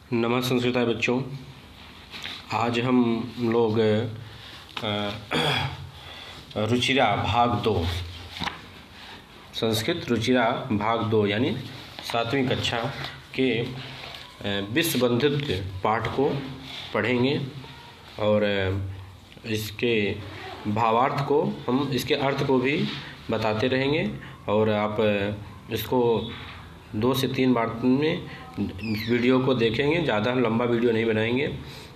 नमस्कार संस्कृत बच्चों, आज हम लोग रुचिरा भाग 2 संस्कृत रुचिरा भाग 2 यानी 7वीं कक्षा के विश्व बंधुत्व पाठ को पढ़ेंगे और इसके भावार्थ को हम इसके अर्थ को भी बताते रहेंगे और आप इसको 2 से 3 बार में वीडियो को देखेंगे। ज़्यादा लंबा वीडियो नहीं बनाएंगे,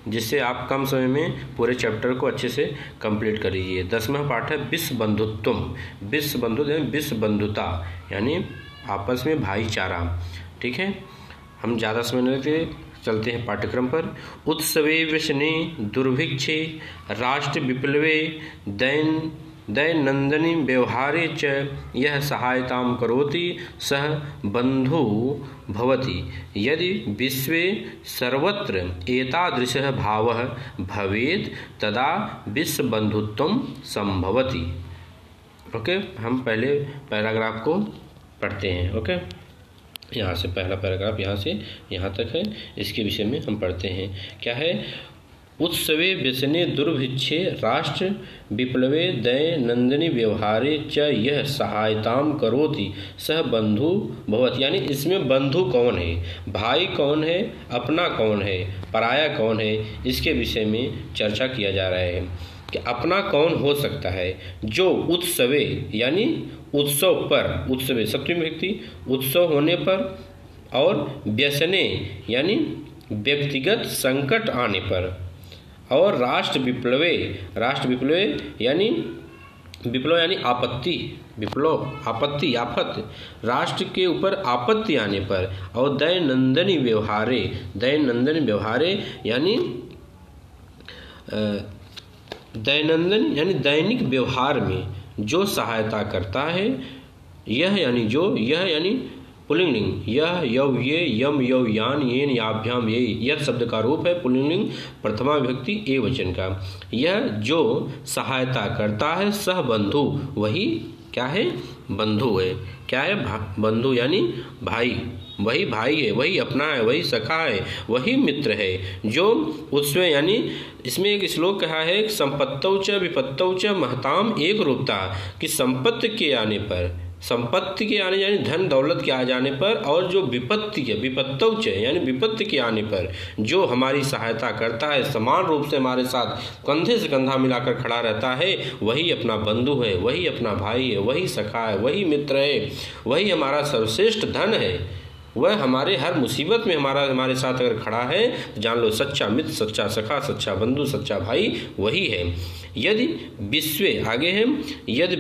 जिससे आप कम समय में पूरे चैप्टर को अच्छे से कंप्लीट कर लीजिए। 10वां पाठ है विश्व बंधुत्वम। विश्व बंधुत्व विश्व बंधुता यानी आपस में भाईचारा। ठीक है, हम ज़्यादा समय नहीं लेते, चलते हैं पाठ्यक्रम पर। उत्सवे व्यसने दुर्भिक्षे राष्ट्र विप्लवे दैनंदिनी व्यवहारे च यह सहायतां करोति सह बंधु भवति। यदि विश्वे सर्वत्र एतादृशः भावः भवेत् तदा विश्व बंधुत्वं संभवति। ओके, हम पहले पैराग्राफ को पढ़ते हैं। ओके, यहाँ से पहला पैराग्राफ यहाँ से यहाँ तक है, इसके विषय में हम पढ़ते हैं। क्या है? उत्सवे व्यसने दुर्भिक्षे राष्ट्र विप्लवे दैनंदिनी व्यवहारे च यह सहायतां करोति सह बंधु भवति। यानी इसमें बंधु कौन है, भाई कौन है, अपना कौन है, पराया कौन है, इसके विषय में चर्चा किया जा रहा है कि अपना कौन हो सकता है जो उत्सवे यानी उत्सव पर, उत्सवे सप्तमी विभक्ति, उत्सव होने पर, और व्यसने यानी व्यक्तिगत संकट आने पर, और राष्ट्र विप्लवे यानी विप्लव यानी आपत्ति, विप्लव आपत्ति आफत, राष्ट्र के ऊपर आपत्ति आने पर, और दैनंदिनी व्यवहारे यानी दैनंदिन यानी दैनिक व्यवहार में जो सहायता करता है। यह यानी जो, यह यानी पुल्लिंग, यह यव ये यम यव यान येन याभ्याम ये, यह शब्द का रूप है पुल्लिंग प्रथमा विभक्ति एकवचन का। यह जो सहायता करता है सह बंधु, वही क्या है? बंधु है। क्या है? बंधु यानी भाई, वही भाई है, वही अपना है, वही सखा है, वही मित्र है। जो उसमें यानी इसमें एक श्लोक कहा है, संपत्तौ च विपत्तौ च महताम एक रूपता, कि संपत्ति के आने पर, संपत्ति के आने यानी धन दौलत के आ जाने पर, और जो विपत्ति के विपत्तौ च यानी विपत्ति के आने पर जो हमारी सहायता करता है, समान रूप से हमारे साथ कंधे से कंधा मिलाकर खड़ा रहता है, वही अपना बंधु है, वही अपना भाई है, वही सखा है, वही मित्र है, वही हमारा सर्वश्रेष्ठ धन है। वह हमारे हर मुसीबत में हमारे साथ अगर खड़ा है तो जान लो सच्चा मित्र, सच्चा सखा, सच्चा बंधु, सच्चा भाई वही है। यदि विश्वे, आगे है, यदि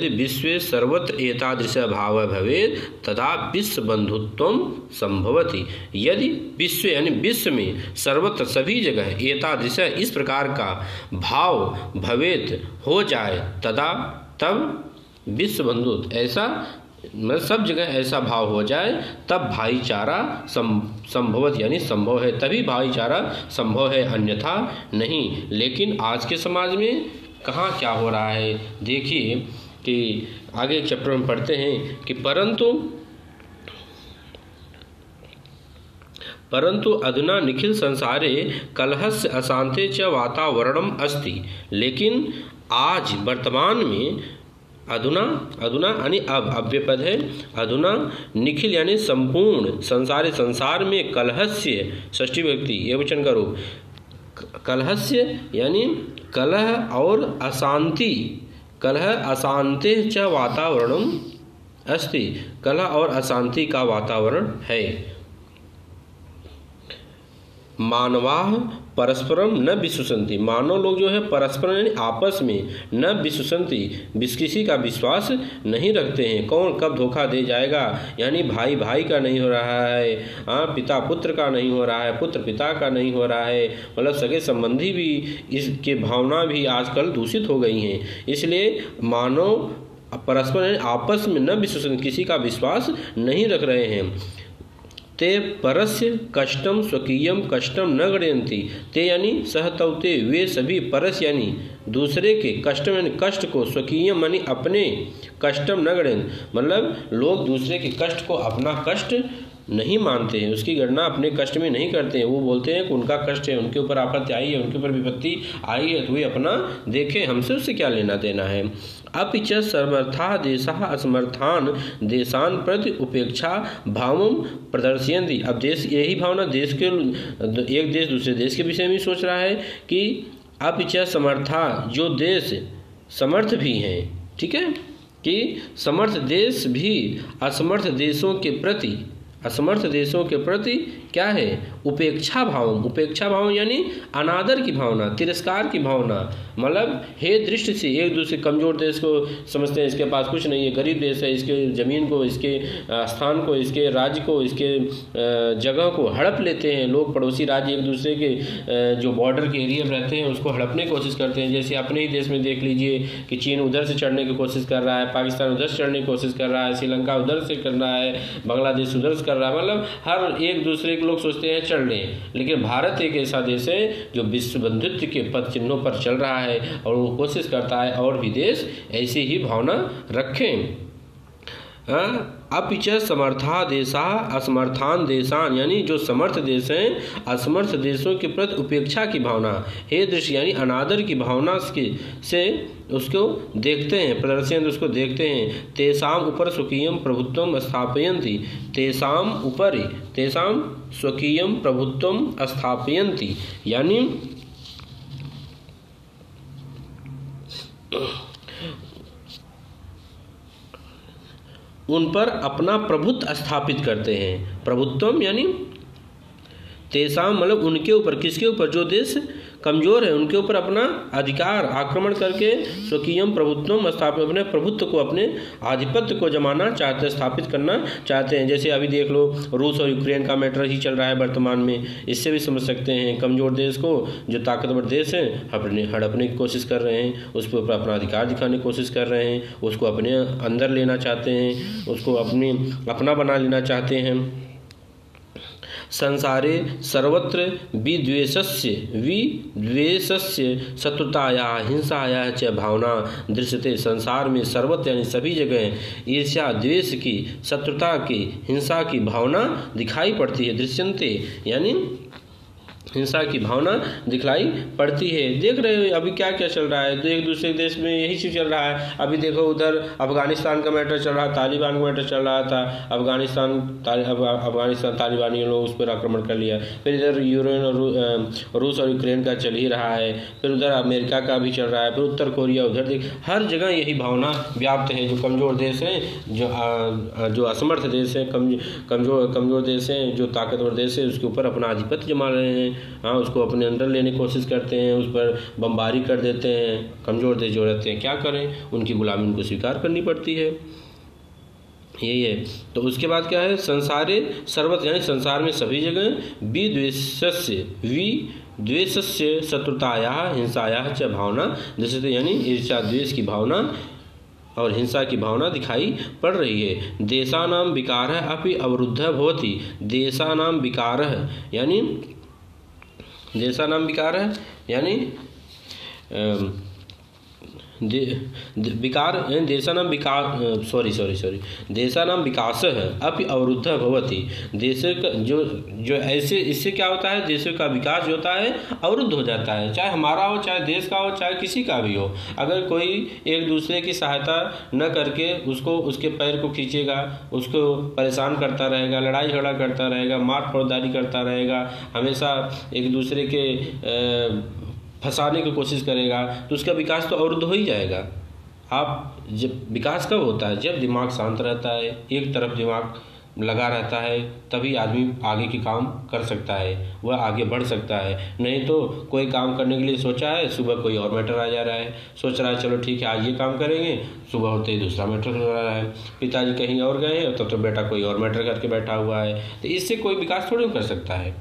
विश्वे सर्वत्र एतादृश भाव भवेत् तदा विश्व बंधुत्वं संभवति। यदि विश्व यानी विश्व में सर्वत्र सभी जगह एतादृश इस प्रकार का भाव भवेत् हो जाए, तदा तब विश्व बंधुत्व, ऐसा मतलब सब जगह ऐसा भाव हो जाए, तब भाईचारा संभवत यानी संभव है, तभी भाईचारा संभव है, अन्यथा नहीं। लेकिन आज के समाज में कहाँ क्या हो रहा है, देखिए कि आगे एक चैप्टर में पढ़ते हैं कि परंतु अधुना निखिल संसारे कलहस्य अशांते च वातावरणम अस्ति। लेकिन आज वर्तमान में अधुना यानी अब अव्यपद है, अधुना निखिल यानी संपूर्ण संसार में कलहस्य षष्ठी व्यक्ति एकवचन का रूप, कलहस्य यानी कलह और अशांति, कलह अशांति च वातावरणम अस्ति, कलह और अशांति का वातावरण है। मानवाः परस्परम न विश्वसन्ति, मानव लोग जो है परस्पर यानी आपस में न विश्वसन्ति, किसी का विश्वास नहीं रखते हैं। कौन कब धोखा दे जाएगा, यानी भाई भाई का नहीं हो रहा है, पिता पुत्र का नहीं हो रहा है, पुत्र पिता का नहीं हो रहा है, मतलब सगे संबंधी भी इसके भावना भी आजकल दूषित हो गई हैं। इसलिए मानव परस्पर आपस में न विश्वसन्ति, किसी का विश्वास नहीं रख रहे हैं। ते परस्य कष्टम स्वकीयम कष्टम न गणयन्ति, ते यानी सहतौते, वे सभी परस यानी दूसरे के, कष्टम यानी कष्ट को, स्वकीयम यानी अपने, कष्टम न गणयन्ति मतलब लोग दूसरे के कष्ट को अपना कष्ट नहीं मानते हैं, उसकी गणना अपने कष्ट में नहीं करते हैं। वो बोलते हैं कि उनका कष्ट है, उनके ऊपर आपत्ति आई है, उनके ऊपर विपत्ति आई है, तो वे अपना देखें, हमसे उससे क्या लेना देना है। अपि च सर्वथा देशः असमर्थान देशान प्रति उपेक्षा भावम प्रदर्शयन्ति। अब देश यही भावना देश के एक देश दूसरे देश के विषय में सोच रहा है कि अपि च समर्था, जो देश समर्थ भी हैं, ठीक है, कि समर्थ देश भी असमर्थ देशों के प्रति क्या है, उपेक्षा भाव यानी अनादर की भावना, तिरस्कार की भावना, मतलब हे दृष्टि से एक दूसरे कमज़ोर देश को समझते हैं, इसके पास कुछ नहीं है, गरीब देश है, इसके ज़मीन को, इसके स्थान को, इसके राज्य को, इसके जगह को हड़प लेते हैं लोग। पड़ोसी राज्य एक दूसरे के जो बॉर्डर के एरिया में रहते हैं उसको हड़पने की कोशिश करते हैं। जैसे अपने ही देश में देख लीजिए कि चीन उधर से चढ़ने की कोशिश कर रहा है, पाकिस्तान उधर से चढ़ने की कोशिश कर रहा है, श्रीलंका उधर से कर रहा है, बांग्लादेश उधर से कर रहा है, मतलब हर एक दूसरे के लोग सोचते हैं चढ़ लें। लेकिन भारत एक ऐसा देश है जो विश्व बंधुत्व के पद चिन्हों पर चल रहा है और वो कोशिश करता है और भी देश ऐसी ही भावना रखें। अपि च समर्था देशा असमर्थान देशान, यानी जो समर्थ देश हैं असमर्थ देशों के प्रति उपेक्षा की भावना, हे दृष्टि यानी अनादर की भावना से उसको देखते हैं, प्रदर्शन उसको देखते हैं। तेषाम ऊपर स्वकीयम प्रभुत्वम स्थापयन्ति, तेषाम ऊपर तेषाम स्वकीयम प्रभुत्वम स्थापयन्ति, यानी उन पर अपना प्रभुत्व स्थापित करते हैं। प्रभुत्वम यानी तेसाम, मतलब उनके ऊपर, किसके ऊपर, जो देश कमज़ोर है उनके ऊपर अपना अधिकार आक्रमण करके स्वकीयम प्रभुत्वम स्थापित, अपने प्रभुत्व को, अपने आधिपत्य को जमाना चाहते हैं, स्थापित करना चाहते हैं। जैसे अभी देख लो रूस और यूक्रेन का मैटर ही चल रहा है वर्तमान में, इससे भी समझ सकते हैं कमज़ोर देश को जो ताकतवर देश है अपने हड़पने की कोशिश कर रहे हैं, उस पर अपना अधिकार दिखाने की कोशिश कर रहे हैं, उसको अपने अंदर लेना चाहते हैं, उसको अपना बना लेना चाहते हैं। संसारे सर्वत्र विद्वेषस्य शत्रुताया हिंसाया च भावना दृश्यते। संसार में सर्वत्र यानी सभी जगह ईर्ष्या द्वेष की, शत्रुता की, हिंसा की भावना दिखाई पड़ती है। दृश्यन्ते यानी हिंसा की भावना दिखलाई पड़ती है। देख रहे हो अभी क्या क्या चल रहा है, तो एक दूसरे देश में यही चीज़ चल रहा है। अभी देखो उधर अफगानिस्तान का मैटर चल रहा है, तालिबान का मैटर चल रहा था, अफगानिस्तान तालिबानियों लोग उस पर आक्रमण कर लिया। फिर इधर यूक्रेन और रूस और यूक्रेन का चल ही रहा है, फिर उधर अमेरिका का भी चल रहा है, फिर उत्तर कोरिया, उधर देख हर जगह यही भावना व्याप्त है। जो कमज़ोर देश हैं, जो असमर्थ देश है, कमज़ोर देश हैं, जो ताकतवर देश है, उसके ऊपर अपना आधिपत्य जमा रहे हैं। हाँ, उसको अपने अंदर लेने की कोशिश करते हैं, उस पर बमबारी कर देते हैं। कमज़ोर देश जो रहते हैं क्या करें, उनकी गुलामी उनको स्वीकार करनी पड़ती है, यही है। तो उसके बाद क्या है, संसारे सर्वत्र यानी संसार में सभी जगह विद्वेषस्य शत्रुताया हिंसाया च भावना जैसे यानी ईर्ष्या द्वेष की भावना और हिंसा की भावना दिखाई पड़ रही है। देशानां विकारः अपि अवरुद्धः भवति। देशानां विकारः यानी देशानां विकारः यानी देशानां विकासः अपि अवरुद्धः भवति। देश का जो ऐसे, इससे क्या होता है, देशों का विकास जो होता है अवरुद्ध हो जाता है, चाहे हमारा हो, चाहे देश का हो, चाहे किसी का भी हो। अगर कोई एक दूसरे की सहायता न करके उसको, उसके पैर को खींचेगा, उसको परेशान करता रहेगा, लड़ाई झगड़ा करता रहेगा, मार फौजदारी करता रहेगा, हमेशा एक दूसरे के फंसाने की कोशिश करेगा, तो उसका विकास तो अवरुद्ध हो ही जाएगा। आप जब विकास कब होता है, जब दिमाग शांत रहता है, एक तरफ दिमाग लगा रहता है, तभी आदमी आगे के काम कर सकता है, वह आगे बढ़ सकता है। नहीं तो कोई काम करने के लिए सोचा है, सुबह कोई और मैटर आ जा रहा है, सोच रहा है चलो ठीक है आज ये काम करेंगे, सुबह होते ही दूसरा मैटर हो रहा है, पिताजी कहीं और गए हैं तब तो बेटा कोई और मैटर करके बैठा हुआ है। तो इससे कोई विकास थोड़ी कर सकता है।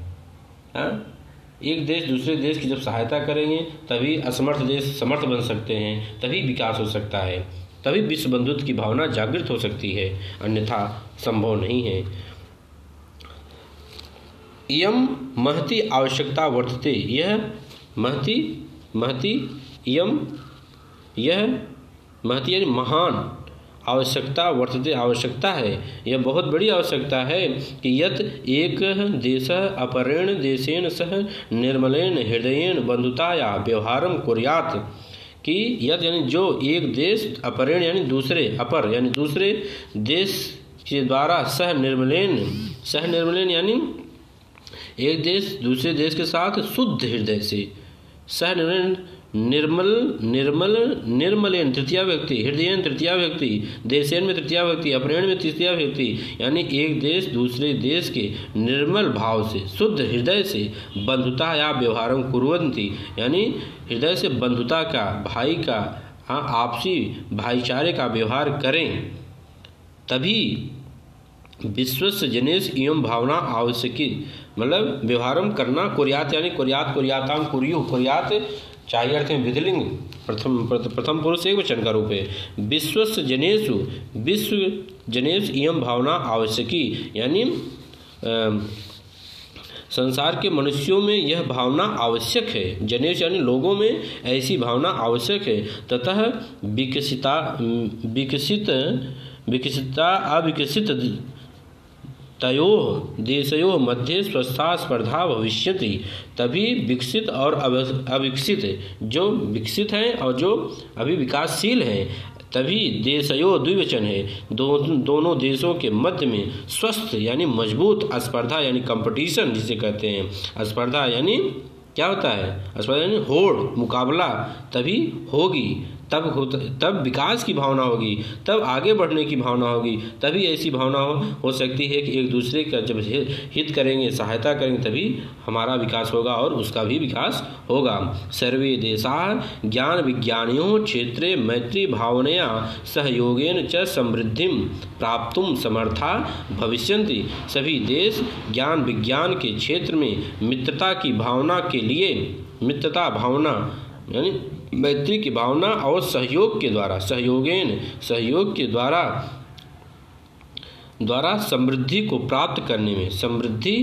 हाँ, एक देश दूसरे देश की जब सहायता करेंगे तभी असमर्थ देश समर्थ बन सकते हैं, तभी विकास हो सकता है, तभी विश्व बंधुत्व की भावना जागृत हो सकती है, अन्यथा संभव नहीं है। इयं महती आवश्यकता वर्तते, यह महती यानी महान आवश्यकता वर्तते, आवश्यकता है, यह बहुत बड़ी आवश्यकता है कि यत् एक देशः अपरेण देशेन सह निर्मलेन हृदयेन बंधुताया व्यवहारं कुर्यात्, कि यत् यानी जो एक देश अपरेण यानी दूसरे, अपर यानी दूसरे देश के द्वारा सह निर्मलेन यानी एक देश दूसरे देश के साथ शुद्ध हृदय से, सह निर्मलेन तृतीया व्यक्ति, हृदयेन तृतीया व्यक्ति, देशेन में तृतीया व्यक्ति, अपरेण में तृतीया व्यक्ति, यानी एक देश दूसरे देश के निर्मल भाव से, शुद्ध हृदय से बंधुता या व्यवहारम कुर्वन्ति, यानी हृदय से बंधुता का, भाई का, आपसी भाईचारे का व्यवहार करें, तभी विश्वस्य जनेश एवं भावना आवश्यकी, मतलब व्यवहारम करना, कुर्यात यानी कुर्याताम कुर्यु, कुर्यात चाहिए अर्थ में विधिलिंग, प्रथम पुरुष एक वचन का रूप है। विश्वस्य जनेषु, विश्व जनेश एवं भावना आवश्यकी, यानी संसार के मनुष्यों में यह भावना आवश्यक है, जनेश यानी लोगों में ऐसी भावना आवश्यक है, ततः विकसिता अविकसित तयोः देशयोः मध्ये स्वस्था स्पर्धा भविष्यति, तभी विकसित और अविकसित, जो विकसित हैं और जो अभी विकासशील हैं, तभी देशयोः द्विवचन है, दोनों देशों के मध्य में स्वस्थ यानी मजबूत, स्पर्धा यानी कंपटीशन जिसे कहते हैं, स्पर्धा यानी क्या होता है, स्पर्धा यानी होड़, मुकाबला, तभी होगी, तब विकास की भावना होगी, तब आगे बढ़ने की भावना होगी, तभी ऐसी भावना हो सकती है कि एक दूसरे का जब हित करेंगे, सहायता करेंगे, तभी हमारा विकास होगा और उसका भी विकास होगा। सर्वे देशाः ज्ञान विज्ञानियों क्षेत्रे मैत्री भावनया सहयोगेन च समृद्धिं प्राप्तुं समर्था भविष्यन्ति, सभी देश ज्ञान विज्ञान के क्षेत्र में मित्रता की भावना के लिए, मित्रता भावना यानी मैत्री की भावना और सहयोग के द्वारा, सहयोग के द्वारा समृद्धि को प्राप्त करने में, समृद्धि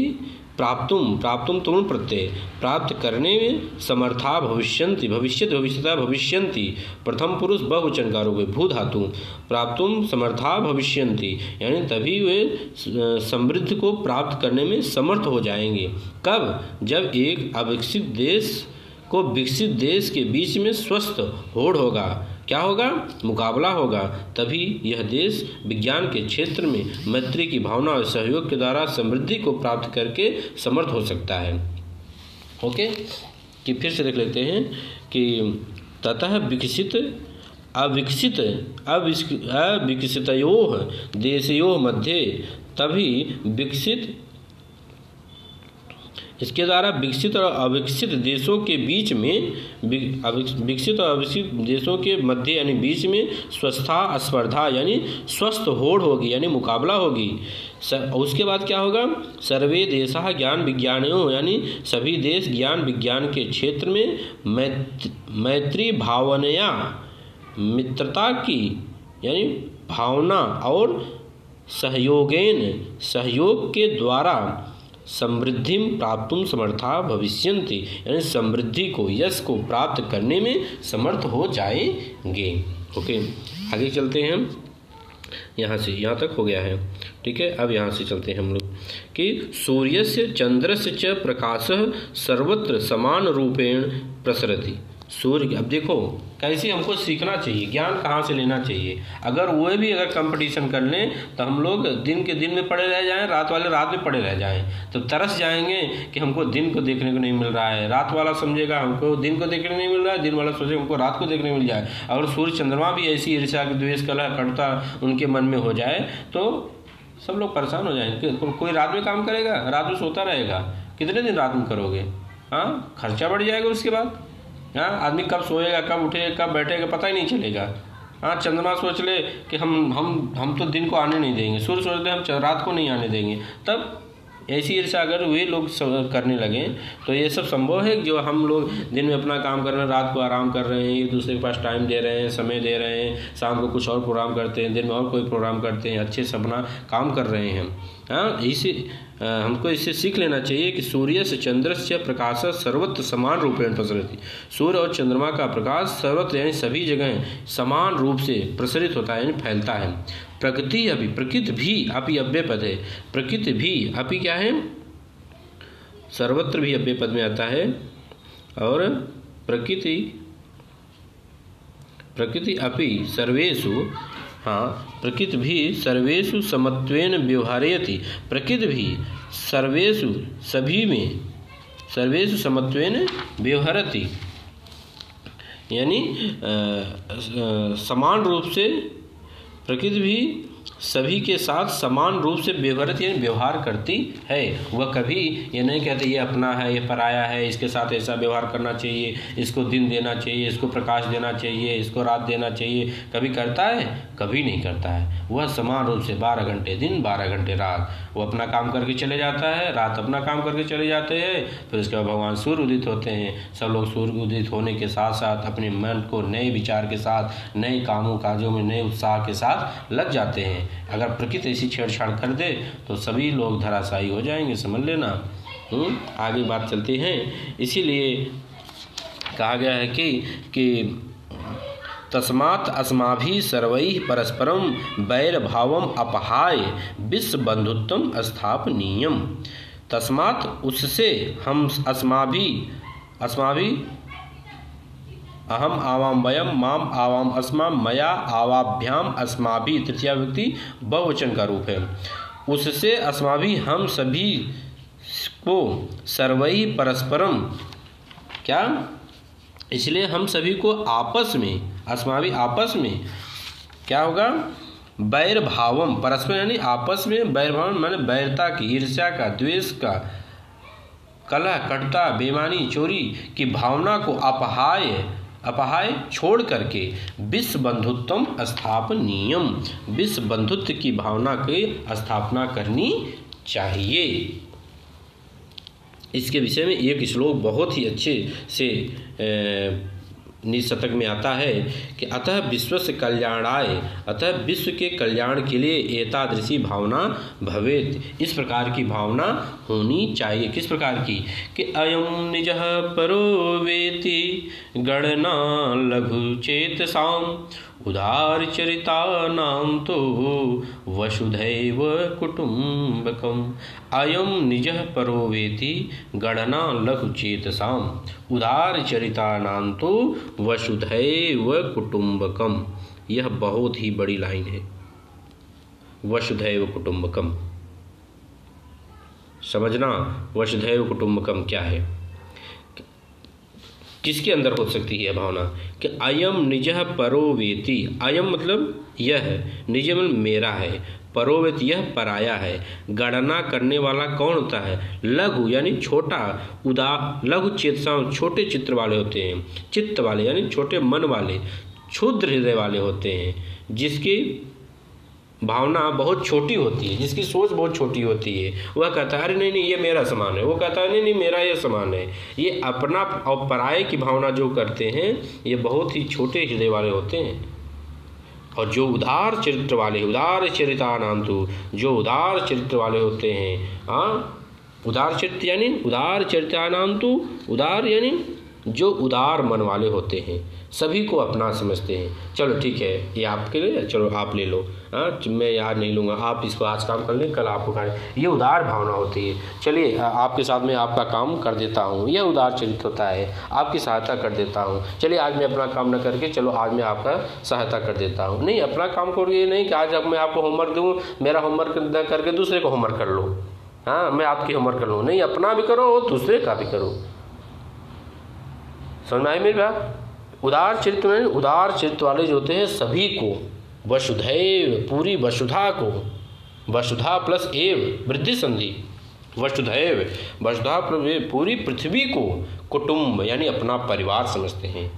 प्राप्तुम तुम प्रत्यय प्राप्त करने में समर्था भविष्यन्ति, भविष्यन्ति प्रथम पुरुष बहुवचन का रूप है, भू धातु, प्राप्तुम समर्था भविष्यन्ति, यानी तभी वे समृद्धि को प्राप्त करने में समर्थ हो जाएंगे। कब? जब एक अविकसित देश को विकसित देश के बीच में स्वस्थ होड़ होगा, क्या होगा? मुकाबला होगा, तभी यह देश विज्ञान के क्षेत्र में मैत्री की भावना और सहयोग के द्वारा समृद्धि को प्राप्त करके समर्थ हो सकता है। ओके, कि फिर से देख लेते हैं कि ततः अविकसितयोः देशयोः मध्ये, तभी विकसित, इसके द्वारा विकसित और अविकसित देशों के बीच में, विकसित और अविकसित देशों के मध्य यानी बीच में स्वस्था स्पर्धा यानी स्वस्थ होड़ होगी, यानी मुकाबला होगी। उसके बाद क्या होगा? सर्वे देशाः ज्ञान विज्ञानियों, यानी सभी देश ज्ञान विज्ञान के क्षेत्र में मैत्री भावनया, मित्रता की यानी भावना और सहयोगेन, सहयोग के द्वारा समृद्धि प्राप्तुम समर्था भविष्यन्ति, यानी समृद्धि को, यश को प्राप्त करने में समर्थ हो जाएंगे। ओके, आगे चलते हैं, यहाँ से यहाँ तक हो गया है, ठीक है। अब यहाँ से चलते हैं हम लोग कि सूर्यस्य चंद्रस्य च प्रकाशः सर्वत्र समान रूपेण प्रसरति। सूर्य, अब देखो कैसे हमको सीखना चाहिए, ज्ञान कहाँ से लेना चाहिए। अगर वो भी अगर कंपटीशन कर लें तो हम लोग दिन के दिन में पड़े रह जाएं, रात वाले रात में पड़े रह जाएं, तो तरस जाएंगे कि हमको दिन को देखने को नहीं मिल रहा है। रात वाला समझेगा हमको दिन को देखने नहीं मिल रहा है, दिन वाला सोचेगा हमको रात को देखने मिल जाए। अगर सूर्य चंद्रमा भी ऐसी ईर्ष्या द्वेष कलह कटुता उनके मन में हो जाए तो सब लोग परेशान हो जाएंगे। कोई रात में काम करेगा, रात में सोता रहेगा, कितने दिन रात में करोगे? हाँ, खर्चा बढ़ जाएगा उसके बाद। हाँ, आदमी कब सोएगा, कब उठेगा, कब बैठेगा, पता ही नहीं चलेगा। हाँ, चंद्रमा सोच ले कि हम तो दिन को आने नहीं देंगे, सूर्य सोच ले हम रात को नहीं आने देंगे, तब ऐसी ईर्ष्या अगर वे लोग करने लगें तो ये सब संभव है। जो हम लोग दिन में अपना काम कर रहे हैं, रात को आराम कर रहे हैं, एक दूसरे के पास टाइम दे रहे हैं, समय दे रहे हैं, शाम को कुछ और प्रोग्राम करते हैं, दिन में और कोई प्रोग्राम करते हैं, अच्छे से अपना काम कर रहे हैं। हाँ, हमको इससे सीख लेना चाहिए कि सूर्य से चंद्रस्य प्रकाश सर्वत्र समान रूपेण प्रसरति। सूर्य और चंद्रमा का प्रकाश सर्वत्र यानी सभी जगह समान रूप से प्रसरित होता है यानी फैलता है। प्रकृति अभी, प्रकृति भी, अपि अव्यय पद है, प्रकृति भी, अपि क्या है, सर्वत्र भी अव्यय पद में आता है, और प्रकृति अपि सर्वेषु, हाँ, प्रकृति भी सर्वेषु समत्वेन व्यवहारयति। प्रकृति भी सर्वेषु सभी में, सर्वेषु समत्वेन व्यवहरति यानी समान रूप से, प्रकृति भी सभी के साथ समान रूप से व्यवहारित यानी व्यवहार करती है। वह कभी ये नहीं कहते ये अपना है, ये पराया है, इसके साथ ऐसा व्यवहार करना चाहिए, इसको दिन देना चाहिए, इसको प्रकाश देना चाहिए, इसको रात देना चाहिए। कभी करता है? कभी नहीं करता है। वह समान रूप से 12 घंटे दिन, 12 घंटे रात, वो अपना काम करके चले जाता है, रात अपना काम करके चले जाते हैं। फिर उसके बाद भगवान सूर्य उदित होते हैं। सब लोग सूर्य उदित होने के साथ साथ अपने मन को नए विचार के साथ, नए कामों काजों में नए उत्साह के साथ लग जाते हैं। अगर प्रकृति ऐसी छेड़छाड़ कर दे तो सभी लोग धराशायी हो जाएंगे, समझ लेना। आगे बात चलती है। इसीलिए कहा गया है कि तस्मात् अस्माभिः सर्वैः परस्परं वैरभावम् अपहाय विश्व बंधुत्वम स्थापनीयम्। तस्मात् उससे हम अस्माभिः अहम आवाम वयम माम आवाम अस्माम मया आवाभ्याम अस्माभि, तृतीया व्यक्ति बहुवचन का रूप है। उससे अस्माभि हम सभी को सर्वई परस्परम, क्या, इसलिए हम सभी को आपस में, अस्माभि आपस में क्या होगा, बैर भावम, परस्पर यानी आपस में, बैर भावम माने बैरता की, ईर्ष्या का, द्वेष का, कलह, कटुता, बेईमानी, चोरी की भावना को अपहाय छोड़ करके विश्व बंधुत्वम स्थापनीयम, विश्व बंधुत्व की भावना की स्थापना करनी चाहिए। इसके विषय में एक श्लोक बहुत ही अच्छे से निशतक में आता है कि अतः विश्वस्य कल्याणाय, अतः विश्व के कल्याण के लिए एतादृशी भावना भवेत्, इस प्रकार की भावना होनी चाहिए। किस प्रकार की? कि अयम निजः परो वेति गणना लघु चेतसाम उदारचरितानां तो वसुधैव कुटुम्बकम्। अयम निजः परो वेति गणना लघु चेतसाम उदारचरितानां तो वसुधैव कुटुम्बकम्। यह बहुत ही बड़ी लाइन है, वसुधैव कुटुम्बकम्। समझना वसुधैव कुटुम्बकम् क्या है, किसके अंदर हो सकती है भावना कि अयम निजः परो वेति। अयम मतलब यह है, निज मतलब मेरा है, परो वेति यह पराया है। गणना करने वाला कौन होता है? लघु यानी छोटा, लघु चेतसा छोटे चित्र वाले होते हैं, चित्त वाले यानी छोटे मन वाले, क्षुद्र हृदय वाले होते हैं, जिसकी भावना बहुत छोटी होती है, जिसकी सोच बहुत छोटी होती है। वह कहता है अरे नहीं ये मेरा सामान है, वो कहता है नहीं मेरा ये सामान है। ये अपना और पराये की भावना जो करते हैं ये बहुत ही छोटे हृदय वाले होते हैं। और जो उदार चरित्र वाले, उदार चरितानांतु, जो उदार चरित्र वाले होते हैं, उदार चरित्र यानी उदार चरितानांतु, उदार यानी जो उदार मन वाले होते हैं, सभी को अपना समझते हैं। चलो ठीक है ये आपके लिए, चलो आप ले लो, मैं यार नहीं लूँगा, आप इसको आज काम कर लें, कल आपको खाएं, ये उदार भावना होती है। चलिए आपके साथ में आपका काम कर देता हूँ, यह उदार चरित्र होता है, आपकी सहायता कर देता हूँ। चलिए आज मैं अपना काम न करके, चलो आज मैं आपका सहायता कर देता हूँ। नहीं, अपना काम करोगे, ये नहीं कि आज अब मैं आपको होमवर्क दूँ, मेरा होमवर्क न करके दूसरे को होमवर्क कर लो, मैं आपकी होमवर्क कर लूँ। नहीं, अपना भी करो और दूसरे का भी करो। समझ में आई मेरी बात? उदार चरित्र में, उदार चरित्र वाले जो होते हैं सभी को, वसुधैव पूरी वसुधा को, वसुधा प्लस एव वृद्धि संधि, वसुधैव वसुधा पूरी पृथ्वी को कुटुंब यानी अपना परिवार समझते हैं।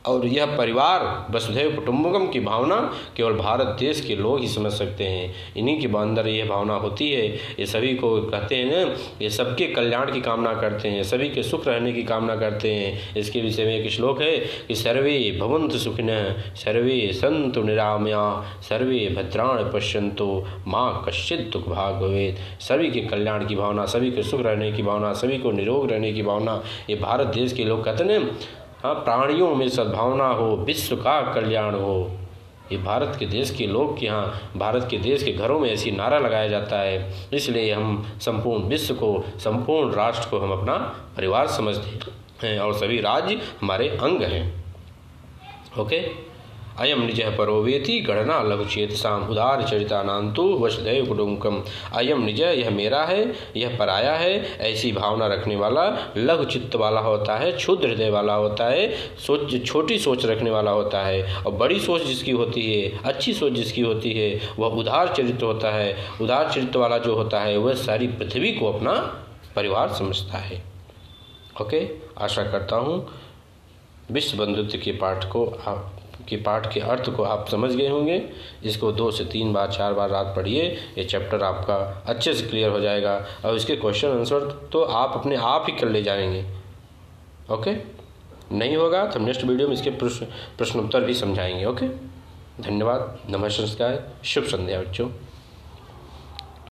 और यह परिवार वसुधैव कुटुंबकम की भावना केवल भारत देश के लोग ही समझ सकते हैं। इन्हीं के अंदर यह भावना होती है। ये सभी को कहते हैं ना, ये सबके कल्याण की कामना करते हैं, सभी के सुख रहने की कामना करते हैं। इसके विषय में एक श्लोक है कि सर्वे भवन्तु सुखिनः सर्वे सन्तु निरामयाः सर्वे भद्राणि पश्यन्तु माँ कश्चित् दुःख भाग् भवेत्। सभी के कल्याण की भावना, सभी के सुख रहने की भावना, सभी को निरोग रहने की भावना, ये भारत देश के लोग कहते हैं। हाँ, प्राणियों में सद्भावना हो, विश्व का कल्याण हो। ये भारत के देश के लोग के यहाँ, भारत के देश के घरों में ऐसी नारा लगाया जाता है। इसलिए हम संपूर्ण विश्व को, संपूर्ण राष्ट्र को हम अपना परिवार समझते हैं और सभी राज्य हमारे अंग हैं। ओके। अयम निजः परो वेति गणना लघुचेतसाम उदार चरितानांतु वसुधैव कुटुंबकम। अयम निजः, यह मेरा है, यह पराया है, ऐसी भावना रखने वाला लघु चित्त वाला होता है, क्षुद्र हृदय वाला होता है, छोटी सोच रखने वाला होता है। और बड़ी सोच जिसकी होती है, अच्छी सोच जिसकी होती है, वह उदार चरित्र होता है। उदार चरित्र वाला जो होता है वह सारी पृथ्वी को अपना परिवार समझता है। ओके। आशा करता हूँ विश्व बंधुत्व के पाठ के अर्थ को आप समझ गए होंगे। इसको 2 से 3 बार 4 बार रात पढ़िए, ये चैप्टर आपका अच्छे से क्लियर हो जाएगा और इसके क्वेश्चन आंसर तो आप अपने आप ही कर ले जाएंगे। ओके। नहीं होगा तो नेक्स्ट वीडियो में इसके प्रश्न उत्तर भी समझाएंगे। ओके। धन्यवाद। नमस्कार। शुभ संध्या बच्चों।